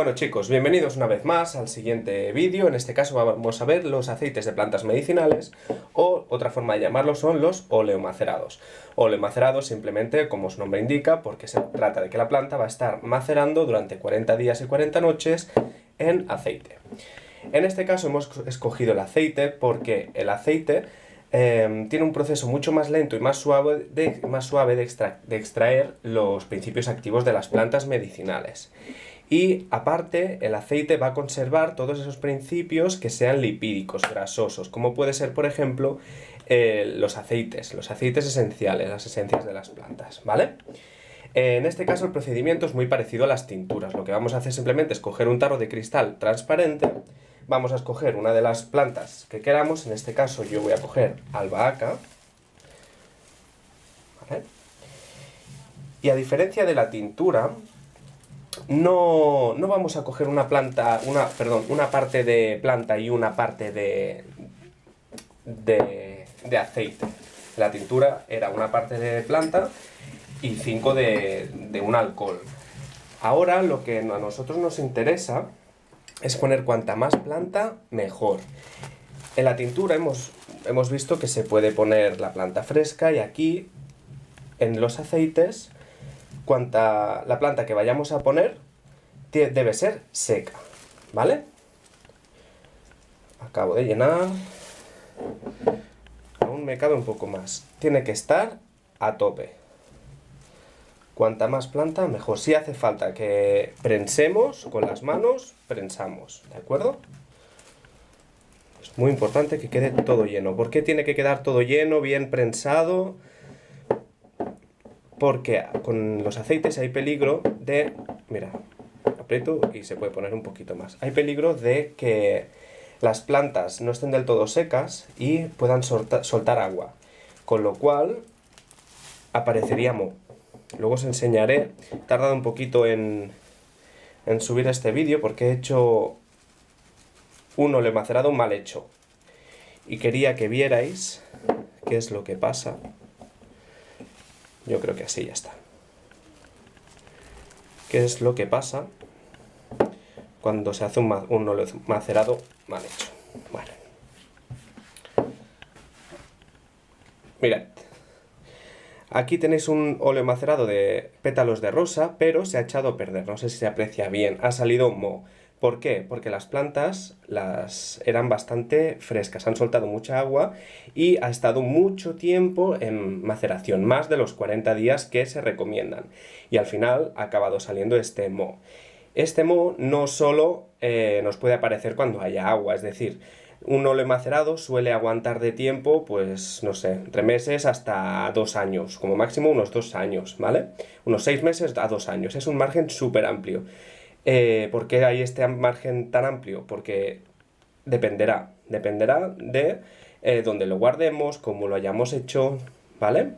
Bueno chicos, bienvenidos una vez más al siguiente vídeo. En este caso vamos a ver los aceites de plantas medicinales, o otra forma de llamarlos son los oleomacerados. Oleomacerados simplemente, como su nombre indica, porque se trata de que la planta va a estar macerando durante 40 días y 40 noches en aceite. En este caso hemos escogido el aceite porque el aceite tiene un proceso mucho más lento y más suave de extraer los principios activos de las plantas medicinales. Y aparte, el aceite va a conservar todos esos principios que sean lipídicos, grasosos, como puede ser, por ejemplo, los aceites esenciales, las esencias de las plantas, ¿vale? En este caso el procedimiento es muy parecido a las tinturas. Lo que vamos a hacer simplemente es coger un tarro de cristal transparente, vamos a escoger una de las plantas que queramos, en este caso yo voy a coger albahaca, ¿vale? Y a diferencia de la tintura, no vamos a coger una parte de planta y una parte de aceite. La tintura era una parte de planta y 5 de un alcohol. Ahora lo que a nosotros nos interesa es poner cuanta más planta, mejor. En la tintura hemos visto que se puede poner la planta fresca, y aquí en los aceites la planta que vayamos a poner debe ser seca, ¿vale? Acabo de llenar. Aún me cabe un poco más. Tiene que estar a tope. Cuanta más planta, mejor. Si hace falta que prensemos con las manos, prensamos, ¿de acuerdo? Es muy importante que quede todo lleno. ¿Por qué tiene que quedar todo lleno, bien prensado? Porque con los aceites hay peligro de... Mira, aprieto y se puede poner un poquito más. Hay peligro de que las plantas no estén del todo secas y puedan soltar agua, con lo cual aparecería moho. Luego os enseñaré. He tardado un poquito en subir este vídeo porque he hecho un oleomacerado mal hecho y quería que vierais qué es lo que pasa. Yo creo que así ya está. ¿Qué es lo que pasa cuando se hace un oleomacerado mal hecho? Vale. Mirad. Aquí tenéis un oleomacerado de pétalos de rosa, pero se ha echado a perder. No sé si se aprecia bien. Ha salido moho. ¿Por qué? Porque las plantas eran bastante frescas, han soltado mucha agua y ha estado mucho tiempo en maceración, más de los 40 días que se recomiendan. Y al final ha acabado saliendo este moho. Este moho no solo nos puede aparecer cuando haya agua, es decir, un oleomacerado suele aguantar de tiempo, pues no sé, entre meses hasta 2 años, como máximo unos 2 años, ¿vale? Unos 6 meses a 2 años, es un margen súper amplio. ¿Por qué hay este margen tan amplio? Porque dependerá de dónde lo guardemos, cómo lo hayamos hecho, ¿vale?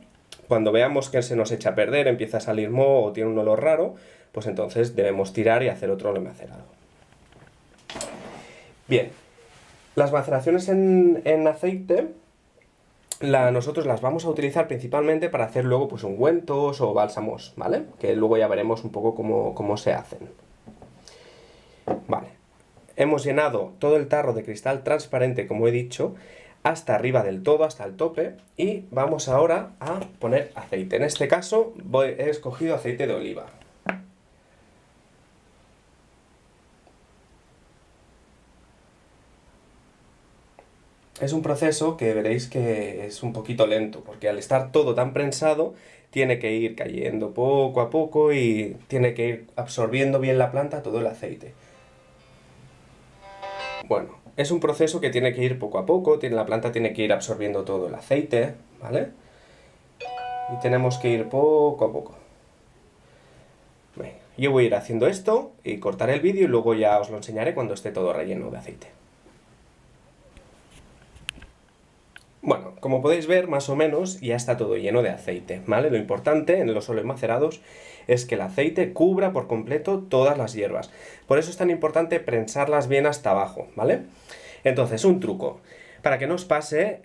Cuando veamos que se nos echa a perder, empieza a salir moho o tiene un olor raro, pues entonces debemos tirar y hacer otro oleomacerado. Bien, las maceraciones en aceite nosotros las vamos a utilizar principalmente para hacer luego pues ungüentos o bálsamos, ¿vale? Que luego ya veremos un poco cómo se hacen. Vale, hemos llenado todo el tarro de cristal transparente, como he dicho, hasta arriba del todo, hasta el tope, y vamos ahora a poner aceite. En este caso he escogido aceite de oliva. Es un proceso que veréis que es un poquito lento, porque al estar todo tan prensado, tiene que ir cayendo poco a poco y tiene que ir absorbiendo bien la planta todo el aceite. Bueno, es un proceso que tiene que ir poco a poco, la planta tiene que ir absorbiendo todo el aceite, ¿vale? Y tenemos que ir poco a poco. Venga, yo voy a ir haciendo esto y cortaré el vídeo y luego ya os lo enseñaré cuando esté todo relleno de aceite. Bueno, como podéis ver, más o menos ya está todo lleno de aceite, ¿vale? Lo importante en los oleomacerados es que el aceite cubra por completo todas las hierbas. Por eso es tan importante prensarlas bien hasta abajo, ¿vale? Entonces, un truco. Para que no os pase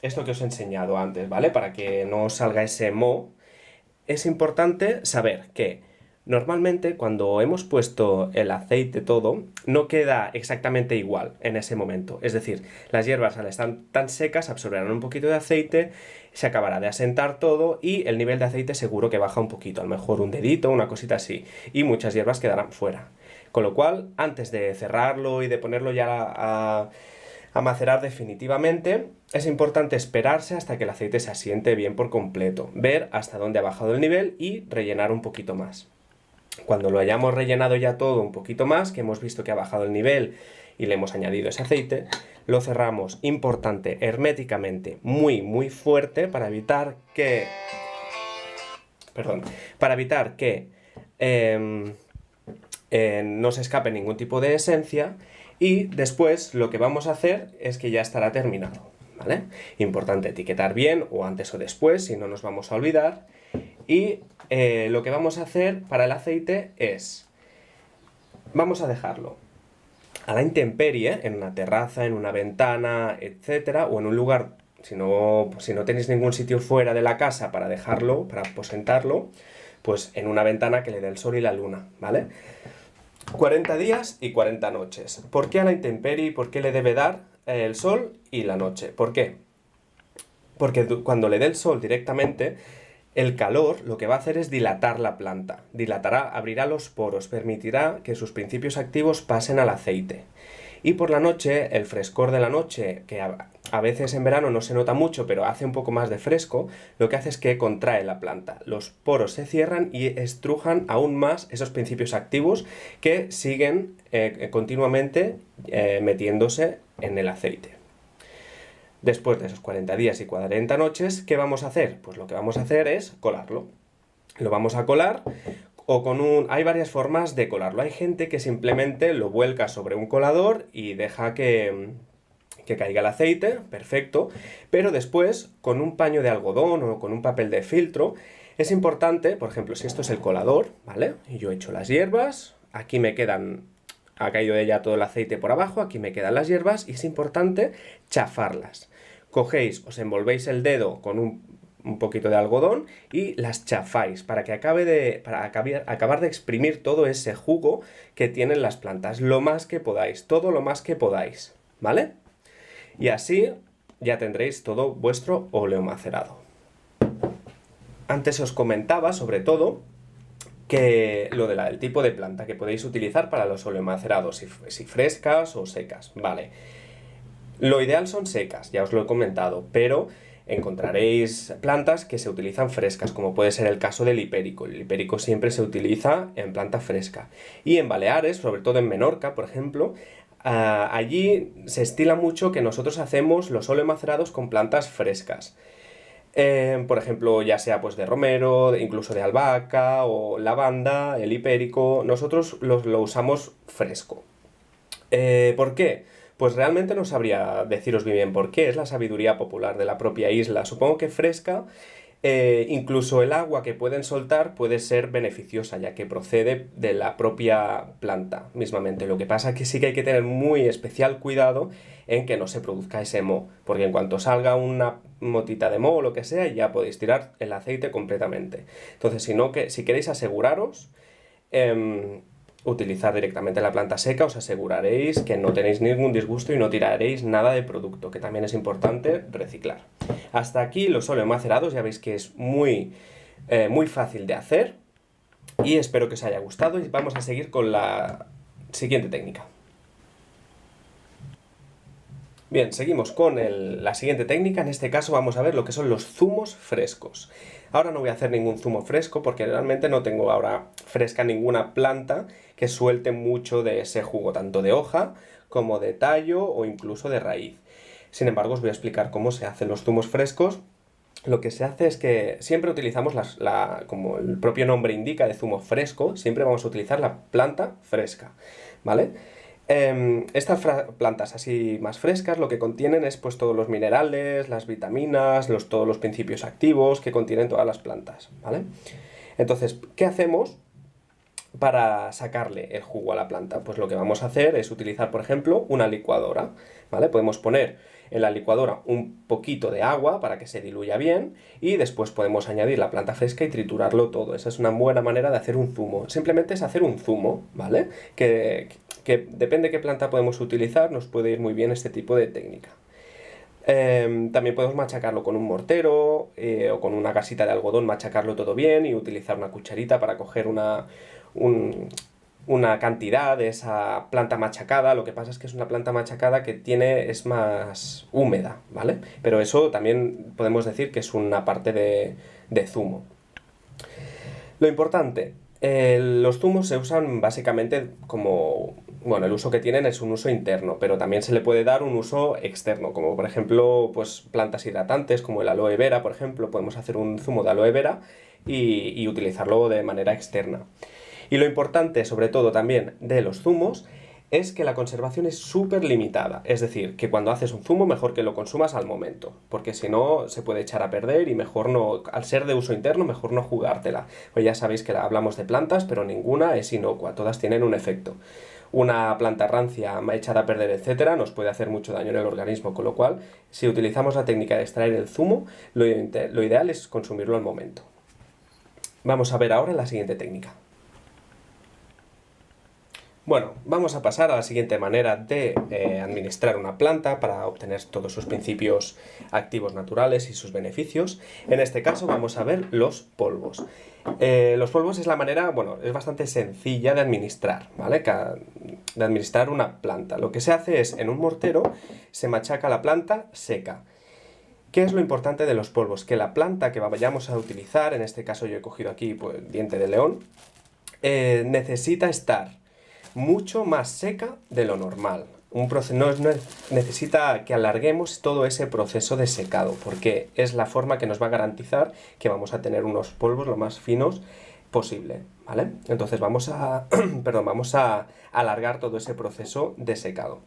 esto que os he enseñado antes, ¿vale? Para que no os salga ese moho, es importante saber que Normalmente cuando hemos puesto el aceite todo, no queda exactamente igual en ese momento. Es decir, las hierbas al estar tan secas absorberán un poquito de aceite, se acabará de asentar todo y el nivel de aceite seguro que baja un poquito, a lo mejor un dedito, una cosita así, y muchas hierbas quedarán fuera. Con lo cual, antes de cerrarlo y de ponerlo ya a macerar definitivamente, es importante esperarse hasta que el aceite se asiente bien por completo, ver hasta dónde ha bajado el nivel y rellenar un poquito más. Cuando lo hayamos rellenado ya todo un poquito más, que hemos visto que ha bajado el nivel y le hemos añadido ese aceite, lo cerramos, importante, herméticamente, muy fuerte para evitar que... Perdón, para evitar que no se escape ningún tipo de esencia y después lo que vamos a hacer es que ya estará terminado, ¿vale? Importante etiquetar bien o antes o después, si no nos vamos a olvidar. Y lo que vamos a hacer para el aceite es, vamos a dejarlo a la intemperie, en una terraza, en una ventana, etcétera, o en un lugar, si no tenéis ningún sitio fuera de la casa para dejarlo, para aposentarlo, pues en una ventana que le dé el sol y la luna, ¿vale? 40 días y 40 noches. ¿Por qué a la intemperie? ¿Por qué le debe dar el sol y la noche? ¿Por qué? Porque cuando le dé el sol directamente, el calor lo que va a hacer es dilatar la planta. Dilatará, abrirá los poros, permitirá que sus principios activos pasen al aceite. Y por la noche, el frescor de la noche, que a veces en verano no se nota mucho, pero hace un poco más de fresco, lo que hace es que contrae la planta. Los poros se cierran y estrujan aún más esos principios activos que siguen continuamente metiéndose en el aceite. Después de esos 40 días y 40 noches, ¿qué vamos a hacer? Pues lo que vamos a hacer es colarlo. Lo vamos a colar o con un... Hay varias formas de colarlo. Hay gente que simplemente lo vuelca sobre un colador y deja que caiga el aceite, perfecto, pero después con un paño de algodón o con un papel de filtro es importante, por ejemplo, si esto es el colador, ¿vale? Y yo he hecho las hierbas, aquí me quedan... Ha caído de ya todo el aceite por abajo, aquí me quedan las hierbas y es importante chafarlas. Cogéis, os envolvéis el dedo con un poquito de algodón y las chafáis para que acabar de exprimir todo ese jugo que tienen las plantas, lo más que podáis, todo lo más que podáis, ¿vale? Y así ya tendréis todo vuestro óleo macerado. Antes os comentaba, sobre todo, que lo del tipo de planta que podéis utilizar para los oleomacerados, si frescas o secas, vale. Lo ideal son secas, ya os lo he comentado, pero encontraréis plantas que se utilizan frescas, como puede ser el caso del hipérico. El hipérico siempre se utiliza en planta fresca. Y en Baleares, sobre todo en Menorca, por ejemplo, allí se estila mucho que nosotros hacemos los oleomacerados con plantas frescas. Por ejemplo, ya sea pues de romero, incluso de albahaca o lavanda, el hipérico, nosotros lo usamos fresco. ¿Por qué? Pues realmente no sabría deciros bien por qué, es la sabiduría popular de la propia isla. Supongo que fresca, incluso el agua que pueden soltar puede ser beneficiosa, ya que procede de la propia planta mismamente. Lo que pasa es que sí que hay que tener muy especial cuidado en que no se produzca ese moho, porque en cuanto salga una motita de moho o lo que sea, ya podéis tirar el aceite completamente. Entonces, si queréis aseguraros, utilizar directamente la planta seca, os aseguraréis que no tenéis ningún disgusto y no tiraréis nada de producto, que también es importante reciclar. Hasta aquí los oleomacerados, ya veis que es muy fácil de hacer y espero que os haya gustado y vamos a seguir con la siguiente técnica. Bien, seguimos con la siguiente técnica. En este caso vamos a ver lo que son los zumos frescos. Ahora no voy a hacer ningún zumo fresco porque realmente no tengo ahora fresca ninguna planta que suelte mucho de ese jugo, tanto de hoja como de tallo o incluso de raíz. Sin embargo, os voy a explicar cómo se hacen los zumos frescos. Lo que se hace es que siempre utilizamos, como el propio nombre indica, de zumo fresco, siempre vamos a utilizar la planta fresca, ¿vale? Estas plantas así más frescas lo que contienen es pues todos los minerales, las vitaminas, todos los principios activos que contienen todas las plantas, ¿vale? Entonces, ¿qué hacemos? para sacarle el jugo a la planta? Pues lo que vamos a hacer es utilizar, por ejemplo, una licuadora, ¿vale? Podemos poner en la licuadora un poquito de agua para que se diluya bien y después podemos añadir la planta fresca y triturarlo todo. Esa es una buena manera de hacer un zumo. Simplemente es hacer un zumo, ¿vale? Que depende de qué planta podemos utilizar, nos puede ir muy bien este tipo de técnica. También podemos machacarlo con un mortero o con una gasita de algodón, machacarlo todo bien y utilizar una cucharita para coger una cantidad de esa planta machacada. Lo que pasa es que es una planta machacada que es más húmeda, ¿vale? Pero eso también podemos decir que es una parte de zumo. Lo importante, los zumos se usan básicamente como, bueno, el uso que tienen es un uso interno, pero también se le puede dar un uso externo, como por ejemplo, pues plantas hidratantes como el aloe vera, por ejemplo, podemos hacer un zumo de aloe vera y utilizarlo de manera externa. Y lo importante, sobre todo también de los zumos, es que la conservación es súper limitada. Es decir, que cuando haces un zumo, mejor que lo consumas al momento, porque si no, se puede echar a perder y mejor no, al ser de uso interno, mejor no jugártela. Pues ya sabéis que hablamos de plantas, pero ninguna es inocua, todas tienen un efecto. Una planta rancia, echada a perder, etcétera, nos puede hacer mucho daño en el organismo, con lo cual, si utilizamos la técnica de extraer el zumo, lo ideal es consumirlo al momento. Vamos a ver ahora la siguiente técnica. Bueno, vamos a pasar a la siguiente manera de administrar una planta para obtener todos sus principios activos naturales y sus beneficios. En este caso vamos a ver los polvos. Los polvos es la manera, bueno, es bastante sencilla de administrar, ¿vale? De administrar una planta. Lo que se hace es, en un mortero, se machaca la planta seca. ¿Qué es lo importante de los polvos? Que la planta que vayamos a utilizar, en este caso yo he cogido aquí pues, diente de león, necesita estar mucho más seca de lo normal. Necesita que alarguemos todo ese proceso de secado, porque es la forma que nos va a garantizar que vamos a tener unos polvos lo más finos posible, ¿vale? Entonces vamos a, vamos a alargar todo ese proceso de secado.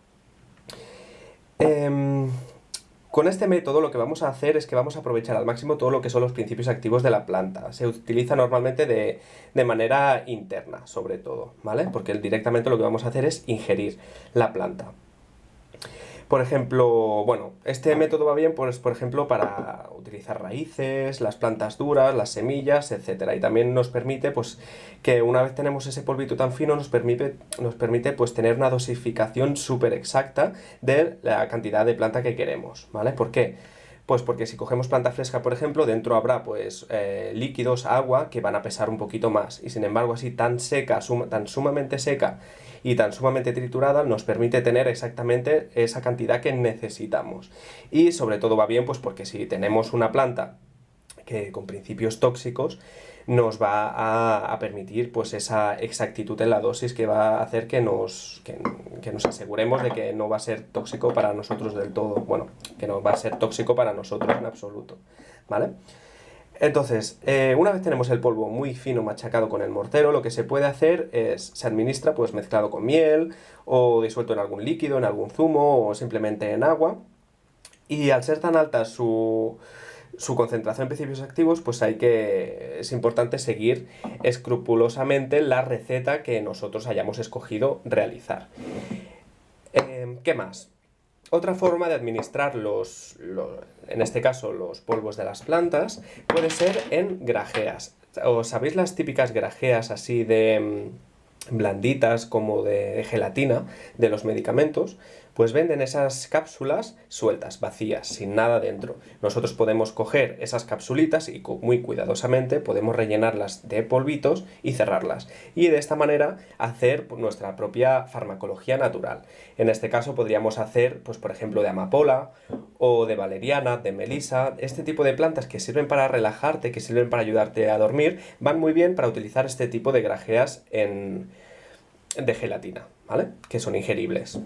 Con este método lo que vamos a hacer es que vamos a aprovechar al máximo todo lo que son los principios activos de la planta. Se utiliza normalmente de manera interna, sobre todo, ¿vale? Porque directamente lo que vamos a hacer es ingerir la planta. Por ejemplo, bueno, este método va bien, pues, por ejemplo, para utilizar raíces, las plantas duras, las semillas, etcétera. Y también nos permite, pues, que una vez tenemos ese polvito tan fino, nos permite pues, tener una dosificación súper exacta de la cantidad de planta que queremos, ¿vale? ¿Por qué? Pues porque si cogemos planta fresca, por ejemplo, dentro habrá pues líquidos, agua, que van a pesar un poquito más. Y sin embargo, así tan seca, tan sumamente seca y tan sumamente triturada, nos permite tener exactamente esa cantidad que necesitamos. Y sobre todo va bien, pues porque si tenemos una planta que con principios tóxicos, nos va a permitir pues esa exactitud en la dosis que va a hacer que nos aseguremos de que no va a ser tóxico para nosotros del todo, bueno, que no va a ser tóxico para nosotros en absoluto, ¿vale? Entonces, una vez tenemos el polvo muy fino machacado con el mortero, lo que se puede hacer es, se administra pues mezclado con miel o disuelto en algún líquido, en algún zumo o simplemente en agua, y al ser tan alta su concentración en principios activos, pues es importante seguir escrupulosamente la receta que nosotros hayamos escogido realizar. ¿Qué más? Otra forma de administrar en este caso los polvos de las plantas, puede ser en grajeas. ¿Os sabéis las típicas grajeas así de blanditas como de gelatina de los medicamentos? Pues venden esas cápsulas sueltas, vacías, sin nada dentro. Nosotros podemos coger esas capsulitas y muy cuidadosamente podemos rellenarlas de polvitos y cerrarlas. Y de esta manera hacer nuestra propia farmacología natural. En este caso podríamos hacer, pues por ejemplo, de amapola o de valeriana, de melisa. Este tipo de plantas que sirven para relajarte, que sirven para ayudarte a dormir, van muy bien para utilizar este tipo de grajeas de gelatina, ¿vale? Que son ingeribles.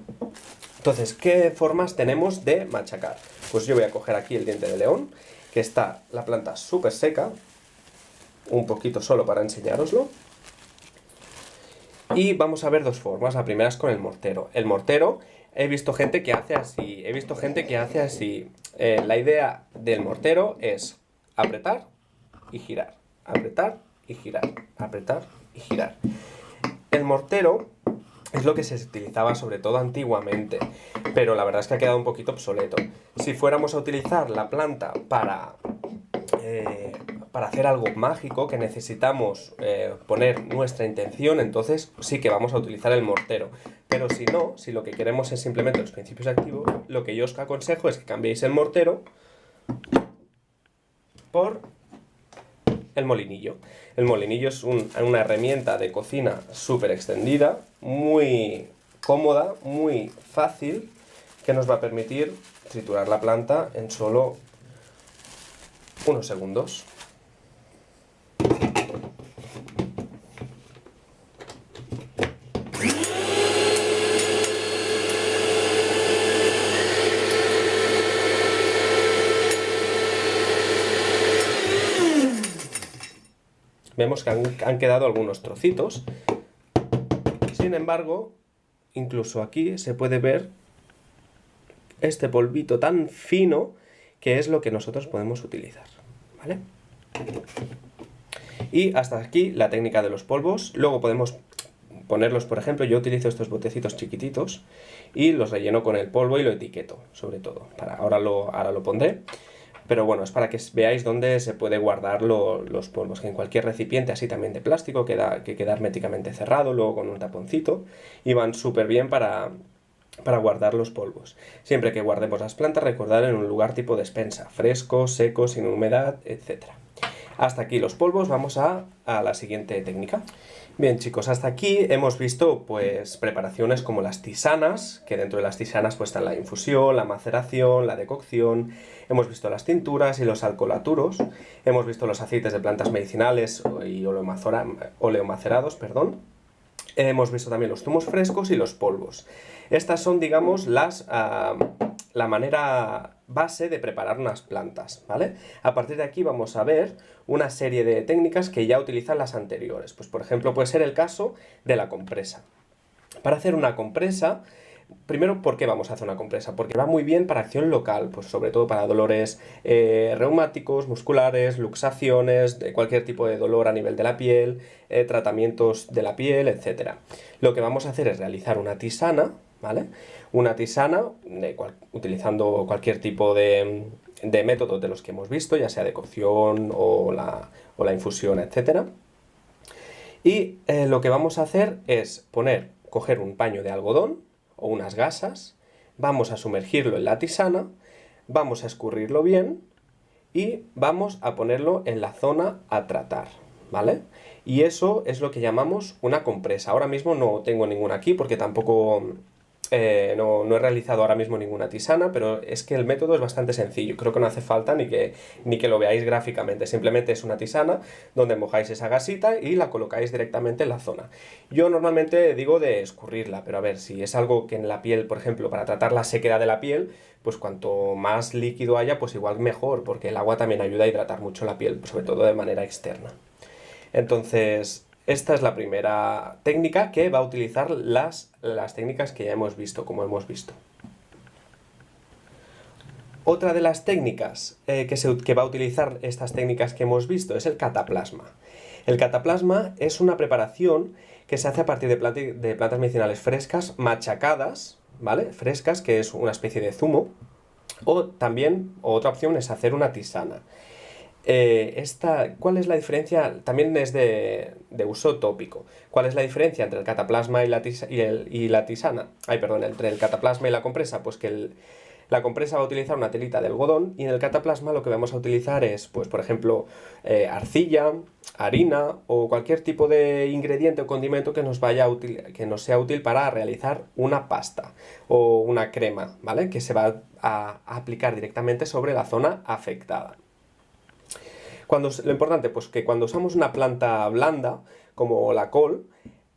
Entonces, ¿qué formas tenemos de machacar? Pues yo voy a coger aquí el diente de león, que está la planta súper seca, un poquito solo para enseñároslo. Y vamos a ver dos formas. La primera es con el mortero. El mortero, he visto gente que hace así. La idea del mortero es apretar y girar, apretar y girar, apretar y girar. El mortero es lo que se utilizaba sobre todo antiguamente, pero la verdad es que ha quedado un poquito obsoleto. Si fuéramos a utilizar la planta para hacer algo mágico, que necesitamos poner nuestra intención, entonces sí que vamos a utilizar el mortero. Pero si no, si lo que queremos es simplemente los principios activos, lo que yo os aconsejo es que cambiéis el mortero por el molinillo. El molinillo es una herramienta de cocina súper extendida, muy cómoda, muy fácil, que nos va a permitir triturar la planta en solo unos segundos. Vemos que han quedado algunos trocitos. Sin embargo, incluso aquí se puede ver este polvito tan fino que es lo que nosotros podemos utilizar, ¿vale? Y hasta aquí la técnica de los polvos. Luego podemos ponerlos, por ejemplo, yo utilizo estos botecitos chiquititos y los relleno con el polvo y lo etiqueto, sobre todo. Ahora lo pondré. Pero bueno, es para que veáis dónde se puede guardar los polvos, que en cualquier recipiente así también de plástico que queda herméticamente cerrado, luego con un taponcito, y van súper bien para guardar los polvos. Siempre que guardemos las plantas, recordad en un lugar tipo despensa, fresco, seco, sin humedad, etc. Hasta aquí los polvos, vamos a la siguiente técnica. Bien chicos, hasta aquí hemos visto pues preparaciones como las tisanas, que dentro de las tisanas pues están la infusión, la maceración, la decocción, hemos visto las tinturas y los alcoholaturos, hemos visto los aceites de plantas medicinales y oleomacerados, perdón. Hemos visto también los zumos frescos y los polvos. Estas son, digamos, la manera base de preparar unas plantas, ¿vale? A partir de aquí vamos a ver una serie de técnicas que ya utilizan las anteriores. Pues, por ejemplo, puede ser el caso de la compresa. Para hacer una compresa, primero, ¿por qué vamos a hacer una compresa? Porque va muy bien para acción local, pues sobre todo para dolores reumáticos, musculares, luxaciones, de cualquier tipo de dolor a nivel de la piel, tratamientos de la piel, etc. Lo que vamos a hacer es realizar una tisana, ¿vale? Una tisana utilizando cualquier tipo de métodos de los que hemos visto, ya sea decocción o la infusión, etc. Y lo que vamos a hacer es coger un paño de algodón o unas gasas, vamos a sumergirlo en la tisana, vamos a escurrirlo bien y vamos a ponerlo en la zona a tratar, ¿vale? Y eso es lo que llamamos una compresa. Ahora mismo no tengo ninguna aquí porque tampoco no he realizado ahora mismo ninguna tisana, pero es que el método es bastante sencillo. Creo que no hace falta ni que lo veáis gráficamente. Simplemente es una tisana donde mojáis esa gasita y la colocáis directamente en la zona. Yo normalmente digo de escurrirla, pero a ver, si es algo que en la piel, por ejemplo, para tratar la sequedad de la piel, pues cuanto más líquido haya, pues igual mejor, porque el agua también ayuda a hidratar mucho la piel, sobre todo de manera externa. Entonces, esta es la primera técnica que va a utilizar las técnicas que ya hemos visto, como hemos visto. Otra de las técnicas que va a utilizar estas técnicas que hemos visto es el cataplasma. El cataplasma es una preparación que se hace a partir de plantas medicinales frescas, machacadas, ¿vale? Frescas, que es una especie de zumo. O también, otra opción es hacer una tisana. ¿Cuál es la diferencia? También es de uso tópico. ¿Cuál es la diferencia entre el cataplasma y la tisana? Entre el cataplasma y la compresa. Pues que la compresa va a utilizar una telita de algodón y en el cataplasma lo que vamos a utilizar es, pues por ejemplo, arcilla, harina o cualquier tipo de ingrediente o condimento que nos sea útil para realizar una pasta o una crema, ¿vale? Que se va a aplicar directamente sobre la zona afectada. Lo importante, pues que cuando usamos una planta blanda, como la col,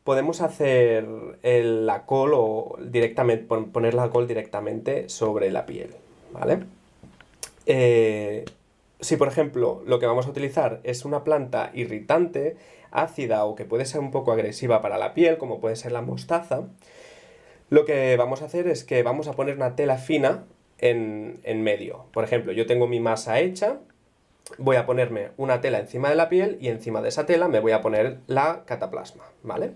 podemos hacer la col o poner la col directamente sobre la piel, ¿vale? Si, por ejemplo, lo que vamos a utilizar es una planta irritante, ácida o que puede ser un poco agresiva para la piel, como puede ser la mostaza, lo que vamos a hacer es que vamos a poner una tela fina en medio. Por ejemplo, yo tengo mi masa hecha. Voy a ponerme una tela encima de la piel y encima de esa tela me voy a poner la cataplasma, ¿vale?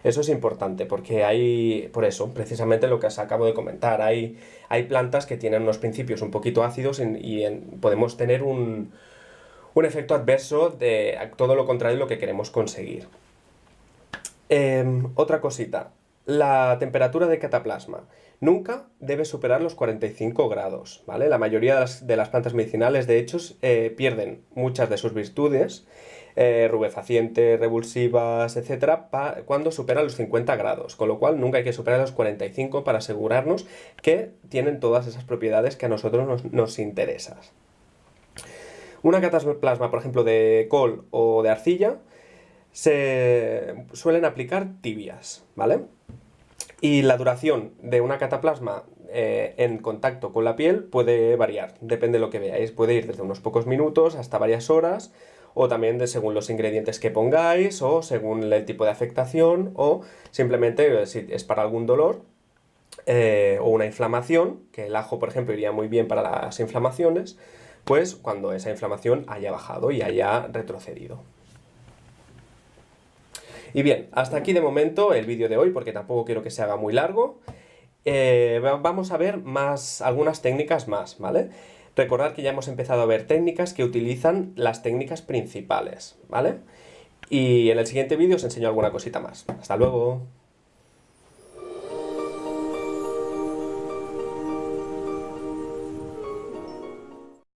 Eso es importante porque hay, por eso, precisamente lo que os acabo de comentar, hay plantas que tienen unos principios un poquito ácidos podemos tener un efecto adverso de todo lo contrario de lo que queremos conseguir. Otra cosita, la temperatura de cataplasma nunca debe superar los 45 grados, ¿vale? La mayoría de las plantas medicinales, de hecho, pierden muchas de sus virtudes, rubefacientes, revulsivas, etcétera, cuando superan los 50 grados, con lo cual nunca hay que superar los 45 para asegurarnos que tienen todas esas propiedades que a nosotros nos interesan. Una cataplasma, por ejemplo, de col o de arcilla, se suelen aplicar tibias, ¿vale? Y la duración de una cataplasma en contacto con la piel puede variar, depende de lo que veáis. Puede ir desde unos pocos minutos hasta varias horas, o también según los ingredientes que pongáis, o según el tipo de afectación, o simplemente si es para algún dolor o una inflamación, que el ajo, por ejemplo, iría muy bien para las inflamaciones, pues cuando esa inflamación haya bajado y haya retrocedido. Y bien, hasta aquí de momento el vídeo de hoy, porque tampoco quiero que se haga muy largo. Vamos a ver algunas técnicas más, ¿vale? Recordad que ya hemos empezado a ver técnicas que utilizan las técnicas principales, ¿vale? Y en el siguiente vídeo os enseño alguna cosita más. ¡Hasta luego!